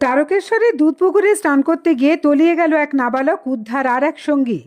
তারকেশ্বরে দুধপুকুরে স্নান করতে গিয়ে তলিয়ে গেল এক নাবালক, উদ্ধার আর এক সঙ্গী।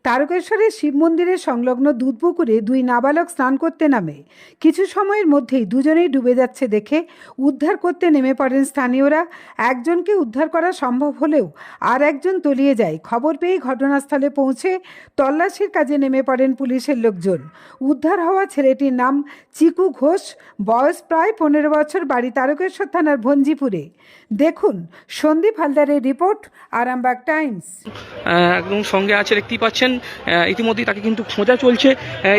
তারকেশ্বরের শিব মন্দিরের সংলগ্ন দুধপুকুরে দুই নাবালক স্নান করতে নামে কিছু সময়ের মধ্যেই দুজনেই ডুবে যাচ্ছে দেখে উদ্ধার করতে নেমে পড়েন স্থানীয়রা। একজনকে উদ্ধার করা সম্ভব হলেও আর একজন তলিয়ে যায়। খবর পেয়ে ঘটনাস্থলে পৌঁছে তল্লাশির কাজে নেমে পড়েন পুলিশের লোকজন। উদ্ধার হওয়া ছেলেটির নাম চিকু ঘোষ, বয়স প্রায় 15 বছর, বাড়ি তারকেশ্বর থানার ভঞ্জিপুরে। দেখুন সন্দীপ হালদারের রিপোর্ট, আরামবাগ টাইমস। একদম সঙ্গে আছে, দেখতেই পাচ্ছেন। ইতিমধ্যেই তাকে কিন্তু খোঁজা চলছে।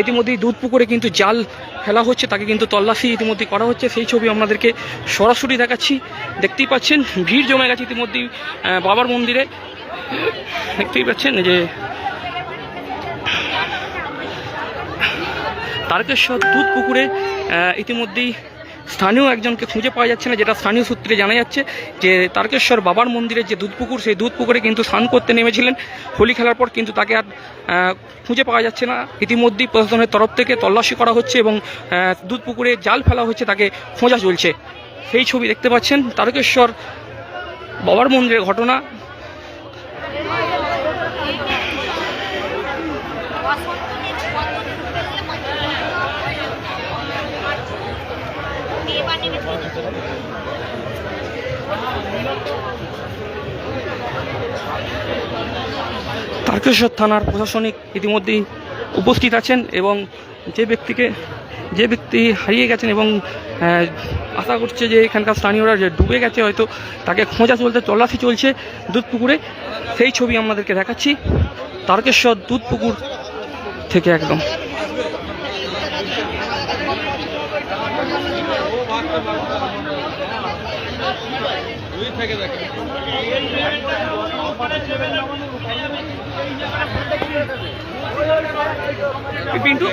ইতিমধ্যেই দুধপুকুরে কিন্তু জাল ফেলা হচ্ছে, তাকে কিন্তু তল্লাশি ইতিমধ্যেই করা হচ্ছে। সেই ছবি আপনাদেরকে সরাসরি দেখাচ্ছি। দেখতেই পাচ্ছেন ভিড় জমে গেছে ইতিমধ্যেই বাবার মন্দিরে। দেখতেই পাচ্ছেন যে তারকেশ্বর দুধপুকুরে ইতিমধ্যেই স্থানীয় একজনকে খুঁজে পাওয়া যাচ্ছে না, যেটা স্থানীয় সূত্রে জানা যাচ্ছে যে তারকেশ্বর বাবার মন্দিরের যে দুধপুকুর, সেই দুধপুকুরে কিন্তু স্নান করতে নেমেছিলেন হোলি খেলার পর, কিন্তু তাকে আর খুঁজে পাওয়া যাচ্ছে না। ইতিমধ্যেই প্রশাসনের তরফ থেকে তল্লাশি করা হচ্ছে এবং দুধপুকুরে জাল ফেলা হচ্ছে, তাকে খোঁজা চলছে। সেই ছবি দেখতে পাচ্ছেন তারকেশ্বর বাবার মন্দিরের ঘটনা। তারকেশ্বর থানার প্রশাসনিক ইতিমধ্যেই উপস্থিত আছেন এবং যে ব্যক্তি হারিয়ে গেছেন এবং আশা করছে যে এখানকার স্থানীয়রা যে ডুবে গেছে হয়তো, তাকে খোঁজা চলতে তল্লাশি চলছে দুধপুকুরে। সেই ছবি আপনাদেরকে দেখাচ্ছি তারকেশ্বর দুধপুকুর থেকে একদম। পিন্টু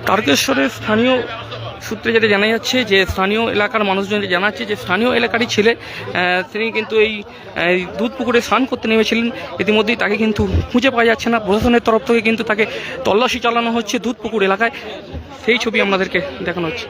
তারকেশ্বরের স্থানীয় সূত্রে যেটা জানা যাচ্ছে যে স্থানীয় এলাকার মানুষজন জানাচ্ছে যে স্থানীয় এলাকারই ছেলে, তিনি কিন্তু এই দুধপুকুরে স্নান করতে নেমেছিলেন। ইতিমধ্যেই তাকে কিন্তু খুঁজে পাওয়া যাচ্ছে না। প্রশাসনের তরফ থেকে কিন্তু তাকে তল্লাশি চালানো হচ্ছে দুধপুকুর এলাকায়। সেই ছবি আপনাদেরকে দেখানো হচ্ছে।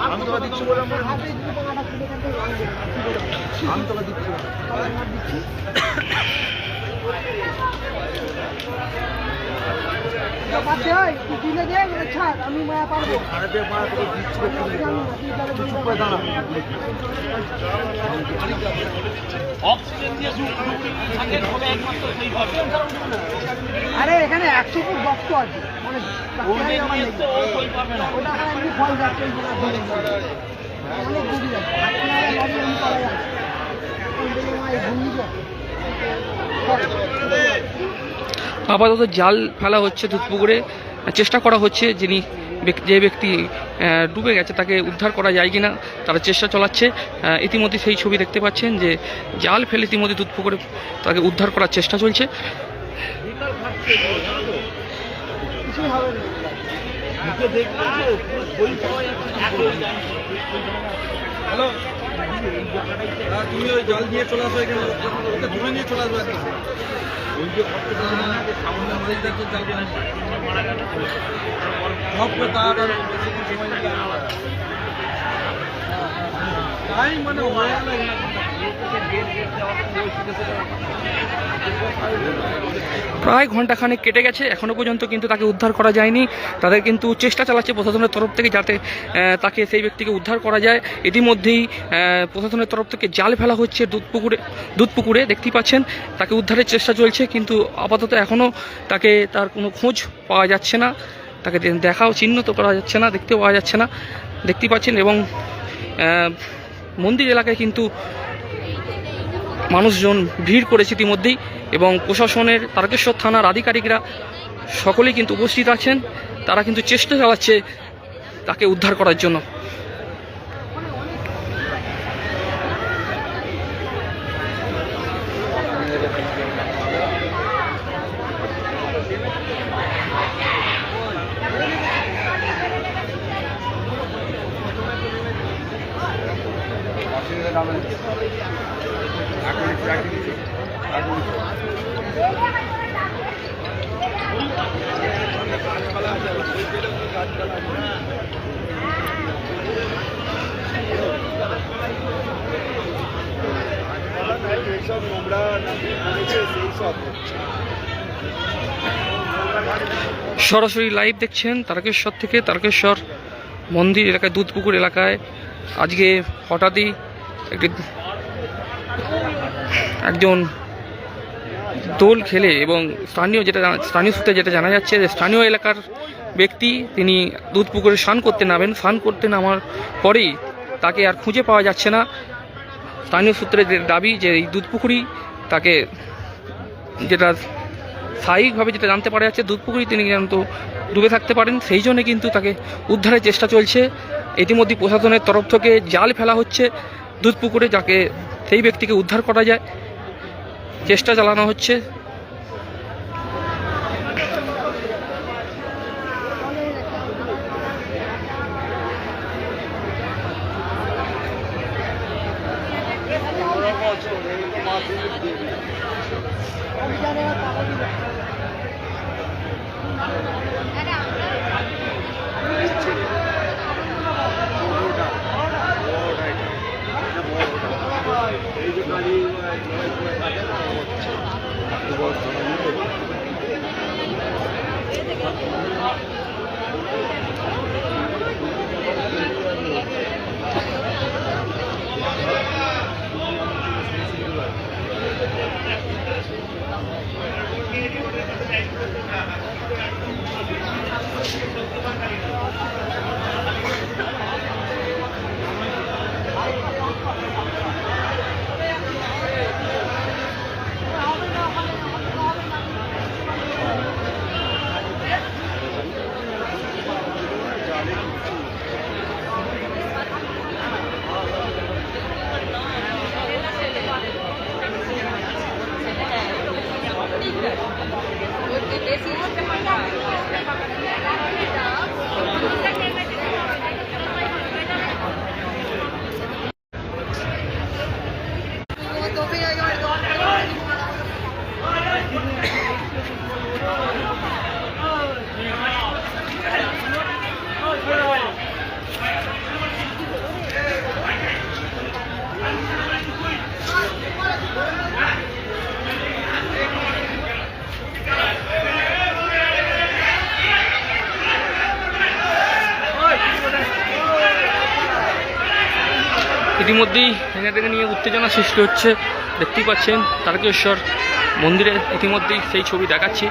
আমি তোকে দিচ্ছি বলে আমি তোকে দিচ্ছি। আমি মায়া পারবো আরে এখানে 100 ফুট বক্স আছে, মানে ফল যাচ্ছে আপাতত জাল ফেলা হচ্ছে দুধপুকুরে, চেষ্টা করা হচ্ছে যে ব্যক্তি ডুবে গেছে তাকে উদ্ধার করা যায় কিনা তারা চেষ্টা চালাচ্ছে। ইতিমধ্যে সেই ছবি দেখতে পাচ্ছেন যে জাল ফেলে ইতিমধ্যে দুধপুকুরে তাকে উদ্ধার করার চেষ্টা চলছে। হ্যালো, তুমি ওই জল দিয়ে চলে আসো, এখানে ওকে ধরে নিয়ে চলে আসবে। ওই যে সামনে তাই মানে প্রায় ঘন্টাখানেক কেটে গেছে, এখনো পর্যন্ত কিন্তু তাকে উদ্ধার করা যায়নি। তাদের কিন্তু চেষ্টা চালাচ্ছে প্রশাসনের তরফ থেকে যাতে তাকে সেই ব্যক্তিকে উদ্ধার করা যায়। ইতিমধ্যেই প্রশাসনের তরফ থেকে জাল ফেলা হচ্ছে দুধপুকুরে দেখতেই পাচ্ছেন। তাকে উদ্ধারের চেষ্টা চলছে, কিন্তু আপাতত এখনও তার কোনো খোঁজ পাওয়া যাচ্ছে না, তাকে দেখাও চিহ্নিত করা যাচ্ছে না, দেখতেও পাওয়া যাচ্ছে না, দেখতেই পাচ্ছেন। এবং মন্দির এলাকায় কিন্তু মানুষজন ভিড় করেছে ইতিমধ্যেই, এবং প্রশাসনের তারকেশ্বর থানার আধিকারিকরা সকলেই কিন্তু উপস্থিত আছেন। তারা কিন্তু চেষ্টা চালাচ্ছে তাকে উদ্ধার করার জন্য। সরাসরি লাইভ দেখছেন তারকেশ্বর থেকে। তারকেশ্বর মন্দির এলাকায়, দুধপুকুর এলাকায় আজকে হঠাৎই একজন দোল খেলে, এবং স্থানীয় সূত্রে যেটা জানা যাচ্ছে যে স্থানীয় এলাকার ব্যক্তি তিনি দুধপুকুরে স্নান করতে নামেন। স্নান করতে নামার পরেই তাকে আর খুঁজে পাওয়া যাচ্ছে না। স্থানীয় সূত্রের দাবি যে এই দুধপুকুরি তাকে, যেটা স্থায়িকভাবে যেটা জানতে পারা যাচ্ছে, দুধপুকুরি তিনি কিন্তু ডুবে থাকতে পারেন। সেই জন্য কিন্তু তাকে উদ্ধারের চেষ্টা চলছে। ইতিমধ্যে প্রশাসনের তরফ থেকে জাল ফেলা হচ্ছে দুধপুকুরে, যাকে সেই ব্যক্তিকে উদ্ধার করা যায় চেষ্টা চালানো হচ্ছে। ইতিমধ্যেই এনাদেরকে নিয়ে উত্তেজনা সৃষ্টি হচ্ছে। দেখতেই পাচ্ছেন তারকেশ্বর মন্দিরে ইতিমধ্যেই সেই ছবি দেখাচ্ছি।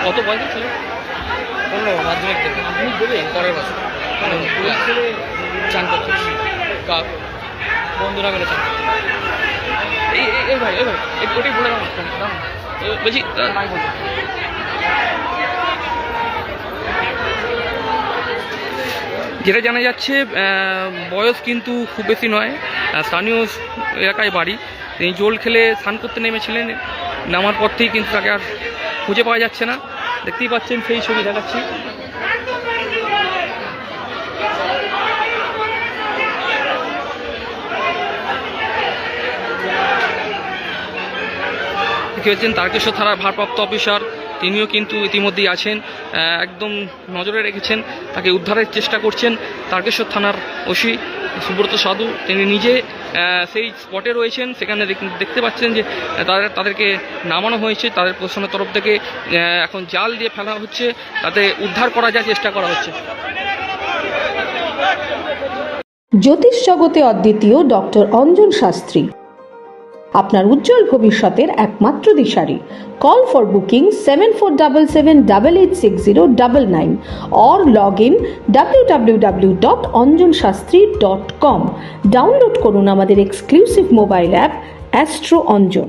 কত বয়স ছিল? 15 মাধ্যমিক দেবে। মাধ্যমিক দেবে পরের বছর, মানে ছেলে চান করছে, বন্ধুরা মিলে চান করছে। এই ভাই ওটাই বলে বলছি, যেটা জানা যাচ্ছে বয়স কিন্তু খুব বেশি নয়, স্থানীয় এলাকায় বাড়ি। তিনি জল খেলে স্নান করতে নেমেছিলেন, নামার পর থেকেই কিন্তু তাকে আর খুঁজে পাওয়া যাচ্ছে না। দেখতেই পাচ্ছেন সেই ছবি দেখাচ্ছি। দেখতে পাচ্ছেন তারকেশ্বর থানার ভারপ্রাপ্ত অফিসার তিনিও কিন্তু ইতিমধ্যেই আছেন, একদম নজরে রেখেছেন, তাকে উদ্ধারের চেষ্টা করছেন। তারকেশ্বর থানার ওসি সুব্রত সাধু তিনি নিজে সেই স্পটে রয়েছেন, সেখানে দেখতে পাচ্ছেন যে তাদেরকে নামানো হয়েছে, তাদের প্রশাসনের তরফ থেকে এখন জাল দিয়ে ফেলা হচ্ছে, তাতে উদ্ধার করা যায় চেষ্টা করা হচ্ছে। জ্যোতিষ জগতে অদ্বিতীয় ডক্টর অঞ্জন শাস্ত্রী, আপনার উজ্জ্বল ভবিষ্যতের একমাত্র দিশারি। Call for booking 7477886099 or log in www.anjanshastri.com। Download করুন আমাদের exclusive mobile app Astro Anjan.